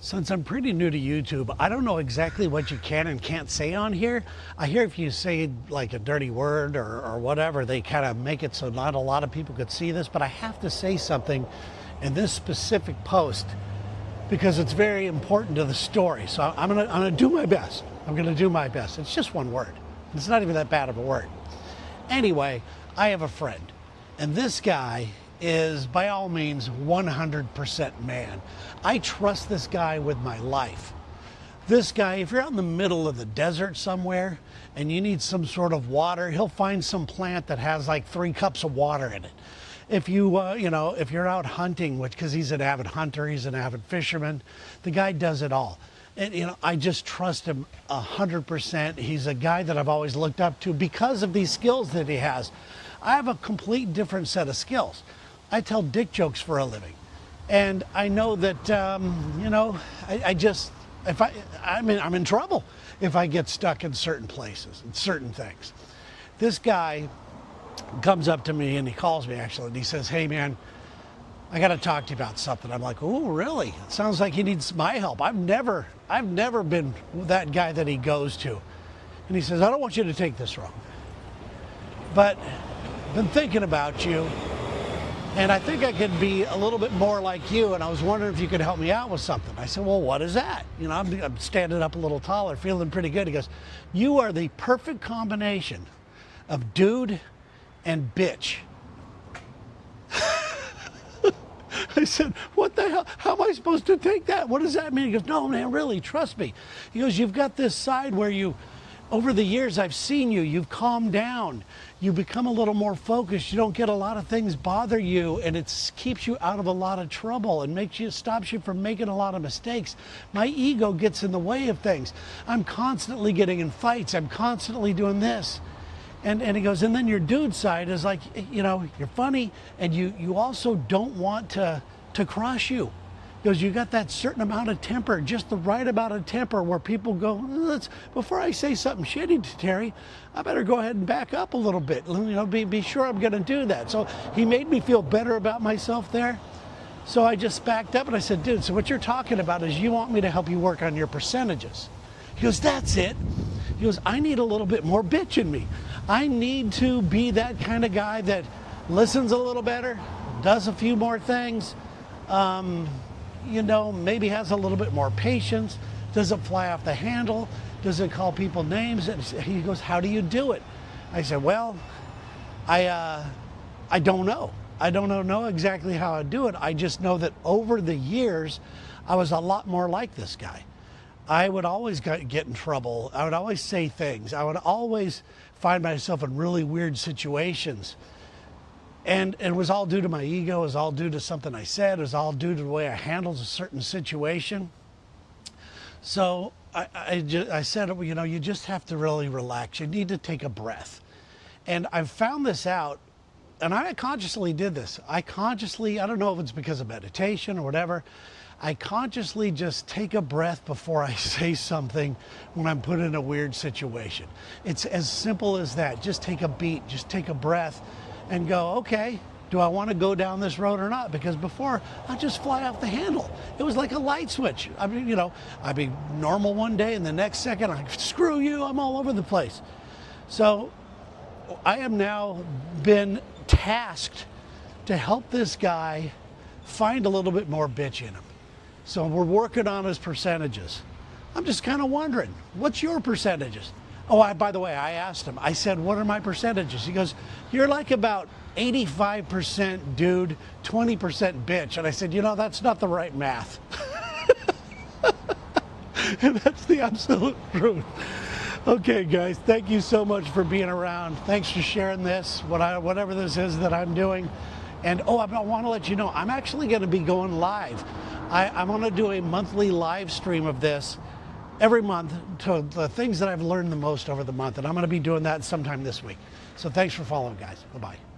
Since I'm pretty new to YouTube, I don't know exactly what you can and can't say on here. I hear if you say like a dirty word or whatever, they kind of make it so not a lot of people could see this, but I have to say something in this specific post because it's very important to the story. So I'm gonna do my best. I'm gonna do my best. It's just one word. It's not even that bad of a word. Anyway, I have a friend, and this guy is by all means 100% man. I trust this guy with my life. This guy, if you're out in the middle of the desert somewhere and you need some sort of water, he'll find some plant that has like 3 cups of water in it. If you, if you're out hunting, which because he's an avid hunter, he's an avid fisherman, the guy does it all. And, I just trust him 100%. He's a guy that I've always looked up to because of these skills that he has. I have a complete different set of skills. I tell dick jokes for a living. And I know that, I'm in trouble if I get stuck in certain places and certain things. This guy comes up to me and he calls me actually and he says, "Hey man, I got to talk to you about something." I'm like, "Oh, really? It sounds like he needs my help. I've never been that guy that he goes to." And he says, "I don't want you to take this wrong, but I've been thinking about you. And I think I could be a little bit more like you, and I was wondering if you could help me out with something." I said, "Well, what is that?" I'm standing up a little taller, feeling pretty good. He goes, "You are the perfect combination of dude and bitch." I said, "What the hell? How am I supposed to take that? What does that mean?" He goes, "No, man, really, trust me." He goes, "You've got this side where over the years I've seen you've calmed down. You become a little more focused. You don't get a lot of things bother you, and it keeps you out of a lot of trouble and stops you from making a lot of mistakes. My ego gets in the way of things. I'm constantly getting in fights. I'm constantly doing this." And he goes, "And then your dude side is like, you're funny, and you also don't want to cross you." He goes, "You got that certain amount of temper, just the right amount of temper where people go, before I say something shitty to Terry, I better go ahead and back up a little bit, be sure I'm gonna do that." So he made me feel better about myself there. So I just backed up and I said, "Dude, so what you're talking about is you want me to help you work on your percentages." He goes, "That's it." He goes, "I need a little bit more bitch in me. I need to be that kind of guy that listens a little better, does a few more things, maybe has a little bit more patience, doesn't fly off the handle, doesn't call people names." And he goes, "How do you do it?" I said, "Well, I don't know. I don't know exactly how I do it. I just know that over the years, I was a lot more like this guy. I would always get in trouble. I would always say things. I would always find myself in really weird situations. And it was all due to my ego. It was all due to something I said. It was all due to the way I handled a certain situation. So I said, you just have to really relax. You need to take a breath. And I found this out, and I consciously did this. I don't know if it's because of meditation or whatever, I consciously just take a breath before I say something when I'm put in a weird situation. It's as simple as that. Just take a beat, just take a breath and go, okay, do I want to go down this road or not? Because before, I'd just fly off the handle. It was like a light switch. I mean, I'd be normal one day and the next second, screw you, I'm all over the place. So I am now been tasked to help this guy find a little bit more bitch in him. So we're working on his percentages. I'm just kind of wondering, what's your percentages? Oh, by the way, I asked him, I said, "What are my percentages?" He goes, "You're like about 85% dude, 20% bitch." And I said, "That's not the right math." And that's the absolute truth. Okay, guys, thank you so much for being around. Thanks for sharing this, whatever this is that I'm doing. And I want to let you know, I'm actually going to be going live. I'm going to do a monthly live stream of this every month to the things that I've learned the most over the month. And I'm going to be doing that sometime this week. So thanks for following, guys. Bye-bye.